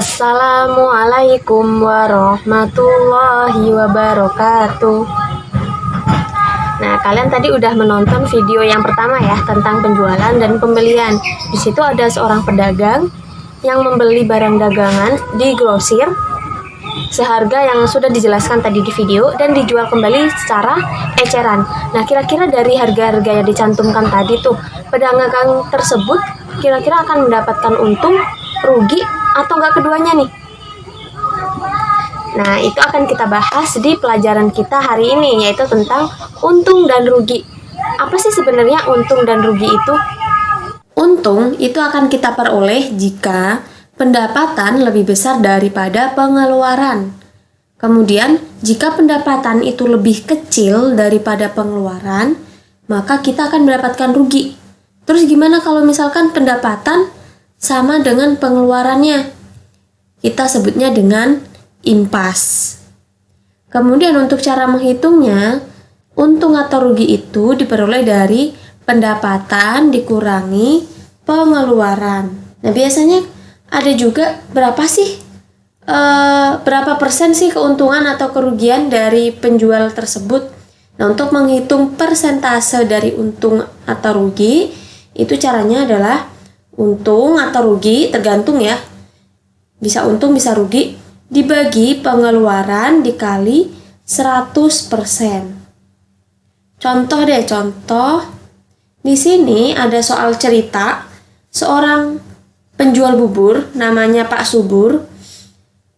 Assalamualaikum warahmatullahi wabarakatuh. Nah, kalian tadi udah menonton video yang pertama ya tentang penjualan dan pembelian. Di situ ada seorang pedagang yang membeli barang dagangan di grosir seharga yang sudah dijelaskan tadi di video dan dijual kembali secara eceran. Nah, kira-kira dari harga-harga yang dicantumkan tadi tuh, pedagang tersebut kira-kira akan mendapatkan untung, rugi, atau enggak keduanya nih? Nah, itu akan kita bahas di pelajaran kita hari ini, yaitu tentang untung dan rugi. Apa sih sebenarnya untung dan rugi itu? Untung itu akan kita peroleh jika pendapatan lebih besar daripada pengeluaran. Kemudian, jika pendapatan itu lebih kecil daripada pengeluaran, maka kita akan mendapatkan rugi. Terus gimana kalau misalkan pendapatan sama dengan pengeluarannya? Kita sebutnya dengan impas. Kemudian untuk cara menghitungnya, untung atau rugi itu diperoleh dari pendapatan dikurangi pengeluaran. Nah, biasanya ada juga berapa persen sih keuntungan atau kerugian dari penjual tersebut. Nah, untuk menghitung persentase dari untung atau rugi, itu caranya adalah untung atau rugi, tergantung ya. Bisa untung, bisa rugi, dibagi pengeluaran dikali 100%. Contoh. Di sini ada soal cerita seorang penjual bubur namanya Pak Subur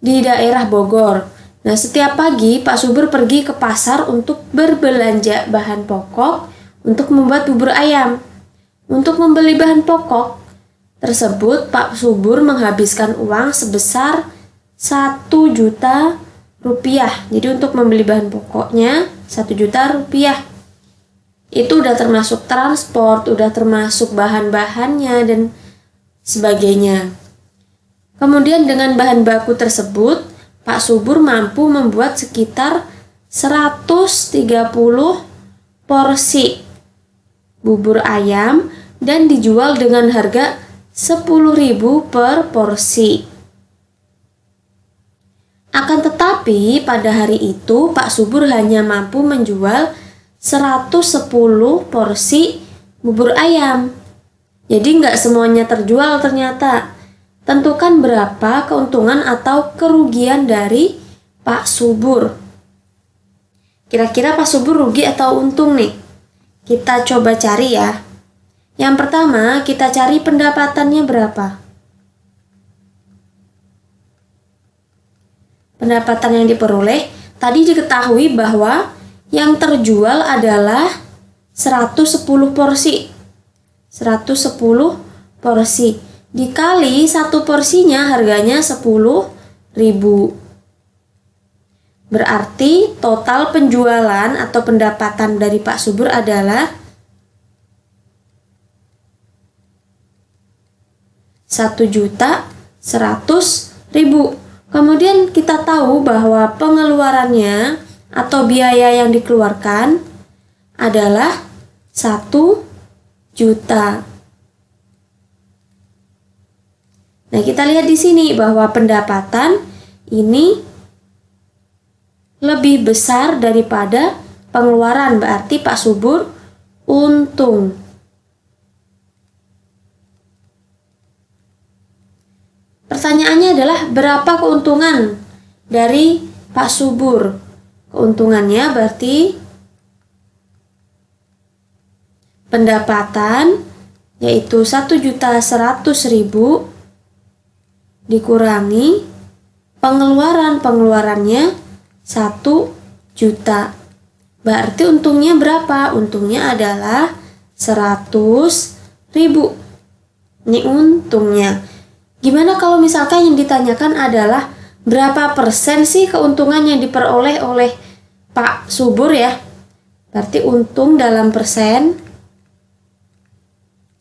di daerah Bogor. Nah, setiap pagi Pak Subur pergi ke pasar untuk berbelanja bahan pokok untuk membuat bubur ayam. Untuk membeli bahan pokok tersebut, Pak Subur menghabiskan uang sebesar 1 juta rupiah. Jadi untuk membeli bahan pokoknya 1 juta rupiah. Itu udah termasuk transport, udah termasuk bahan-bahannya dan sebagainya. Kemudian dengan bahan baku tersebut, Pak Subur mampu membuat sekitar 130 porsi bubur ayam dan dijual dengan harga 10.000 per porsi. Akan tetapi pada hari itu Pak Subur hanya mampu menjual 110 porsi bubur ayam. Jadi nggak semuanya terjual ternyata. Tentukan berapa keuntungan atau kerugian dari Pak Subur. Kira-kira Pak Subur rugi atau untung nih? Kita coba cari ya. Yang pertama, kita cari pendapatannya berapa. Pendapatan yang diperoleh, tadi diketahui bahwa yang terjual adalah 110 porsi. 110 porsi. Dikali satu porsinya harganya 10.000. Berarti total penjualan atau pendapatan dari Pak Subur adalah 1.100.000. Kemudian kita tahu bahwa pengeluarannya atau biaya yang dikeluarkan adalah 1 juta. Nah, kita lihat di sini bahwa pendapatan ini lebih besar daripada pengeluaran, berarti Pak Subur untung. Pertanyaannya adalah berapa keuntungan dari Pak Subur? Keuntungannya berarti pendapatan yaitu 1.100.000 dikurangi pengeluarannya 1 juta. Berarti untungnya berapa? Untungnya adalah 100.000. Ini untungnya. Gimana kalau misalkan yang ditanyakan adalah berapa persen sih keuntungan yang diperoleh oleh Pak Subur ya? Berarti untung dalam persen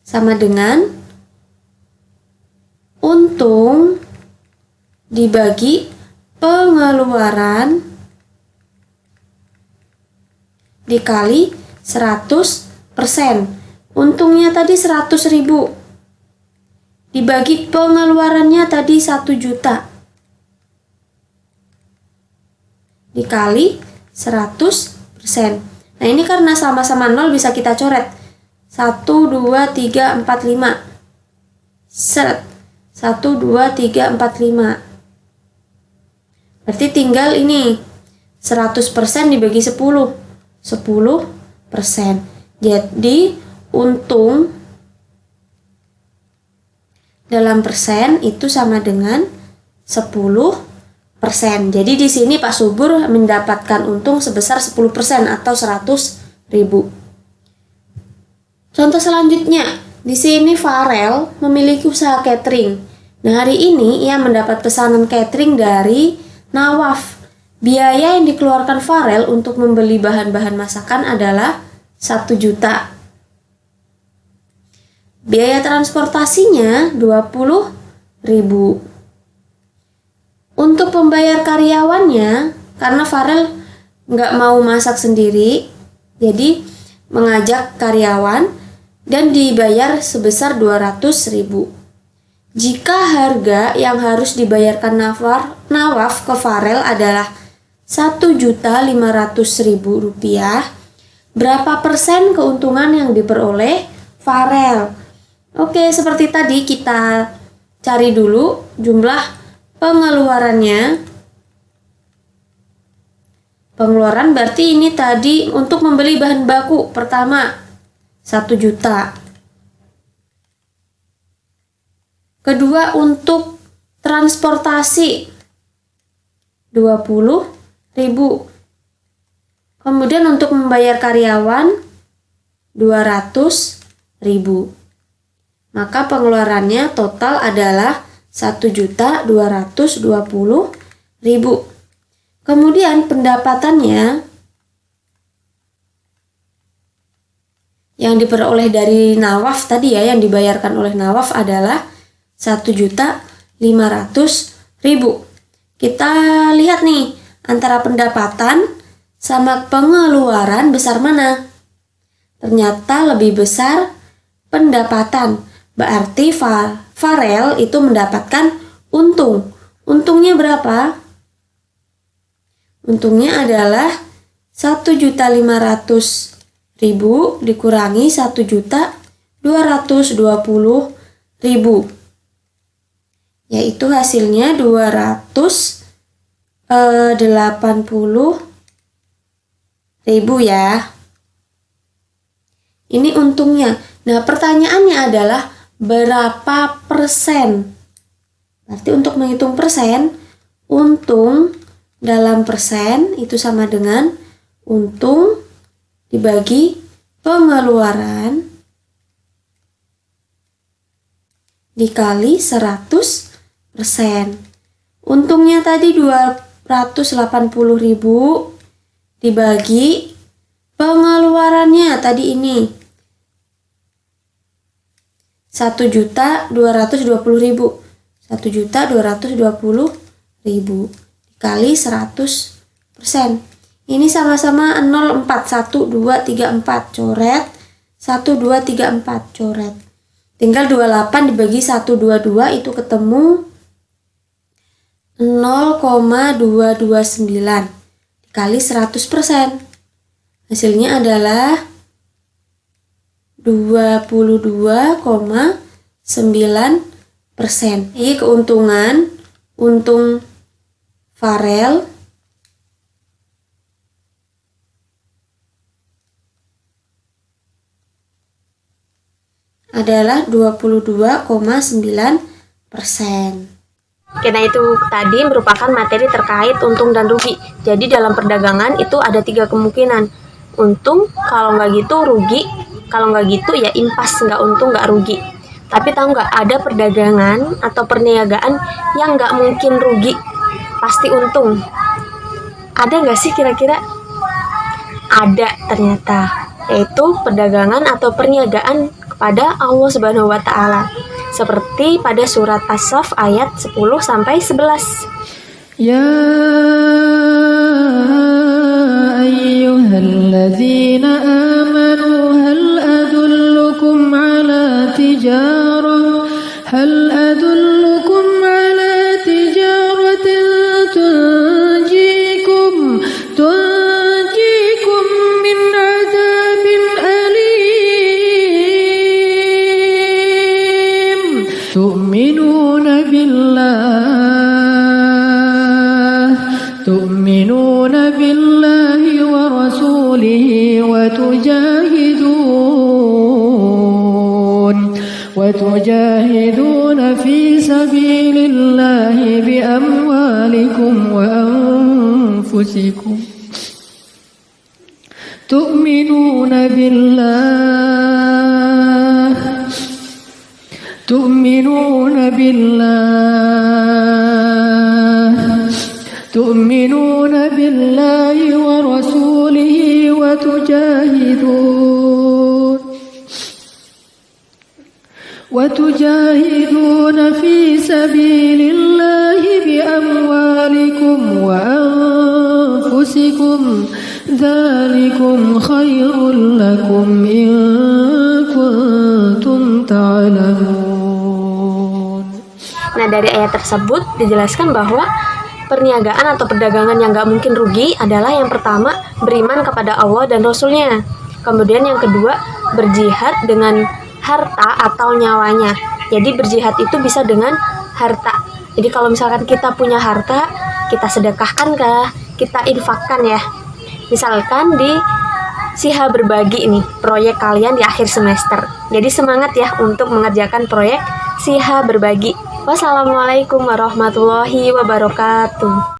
sama dengan untung dibagi pengeluaran dikali 100%. Untungnya tadi 100.000. Dibagi pengeluarannya tadi 1 juta. dikali 100%. Nah, ini karena sama-sama 0 bisa kita coret. 1, 2, 3, 4, 5. Seret. 1, 2, 3, 4, 5. Berarti tinggal ini 100% dibagi 10. 10%. Jadi untung dalam persen itu sama dengan 10%. Jadi di sini Pak Subur mendapatkan untung sebesar 10% atau 100.000. Contoh selanjutnya, di sini Farel memiliki usaha catering. Nah, hari ini ia mendapat pesanan catering dari Nawaf. Biaya yang dikeluarkan Farel untuk membeli bahan-bahan masakan adalah 1 juta. Biaya transportasinya 20.000. Untuk membayar karyawannya, karena Farel nggak mau masak sendiri, jadi mengajak karyawan dan dibayar sebesar 200.000. Jika harga yang harus dibayarkan Nawaf ke Farel adalah 1.500.000 rupiah, berapa persen keuntungan yang diperoleh Farel? Oke, seperti tadi kita cari dulu jumlah pengeluarannya. Pengeluaran berarti ini tadi untuk membeli bahan baku pertama 1 juta. Kedua untuk transportasi 20.000. Kemudian untuk membayar karyawan 200.000. Maka pengeluarannya total adalah 1.220.000. Kemudian pendapatannya yang diperoleh dari Nawaf tadi ya, yang dibayarkan oleh Nawaf adalah 1.500.000. Kita lihat nih, antara pendapatan sama pengeluaran besar mana? Ternyata lebih besar pendapatan. Berarti Farel itu mendapatkan untung. Untungnya berapa? Untungnya adalah 1.500.000 dikurangi 1.220.000. Yaitu hasilnya 280.000 ya. Ini untungnya. Nah, pertanyaannya adalah berapa persen? Berarti untuk menghitung persen, untung dalam persen itu sama dengan untung dibagi pengeluaran dikali 100%. Untungnya tadi 280.000 dibagi pengeluarannya tadi ini 1.220.000. 1.220.000 dikali 100%. Ini sama-sama 0, 4, 1, 2, 3, 4 coret, 1, 2, 3, 4 coret. Tinggal 28 dibagi 122 itu ketemu 0,229 dikali 100%. Hasilnya adalah 22,9%. Ini keuntungan untung Farel adalah 22,9%. Oke, nah itu tadi merupakan materi terkait untung dan rugi. Jadi dalam perdagangan itu ada 3 kemungkinan. Untung, kalau nggak gitu rugi, kalau nggak gitu ya impas, nggak untung nggak rugi. Tapi tahu nggak, ada perdagangan atau perniagaan yang nggak mungkin rugi, pasti untung. Ada nggak sih kira-kira? Ada ternyata, yaitu perdagangan atau perniagaan kepada Allah Subhanahu wa Ta'ala. Seperti pada surat As-Saff ayat 10-11. Ya ayyuhalladzina amanu hal adullukum ala tijaratin tunjikum تؤمنون بالله ورسوله وتجاهدون في سبيل الله بأموالكم وأنفسكم تؤمنون بالله ورسوله وتجاهدون في سبيل الله بأموالكم وأنفسكم ذلكم خير لكم إن كنتم تعلمون. Nah, dari ayat tersebut dijelaskan bahwa perniagaan atau perdagangan yang gak mungkin rugi adalah yang pertama, beriman kepada Allah dan Rasulnya. Kemudian yang kedua, berjihad dengan harta atau nyawanya. Jadi berjihad itu bisa dengan harta. Jadi kalau misalkan kita punya harta, kita sedekahkan kah? Kita infakkan ya. Misalkan di Siha Berbagi ini, proyek kalian di akhir semester. Jadi semangat ya untuk mengerjakan proyek Siha Berbagi. Wassalamualaikum warahmatullahi wabarakatuh.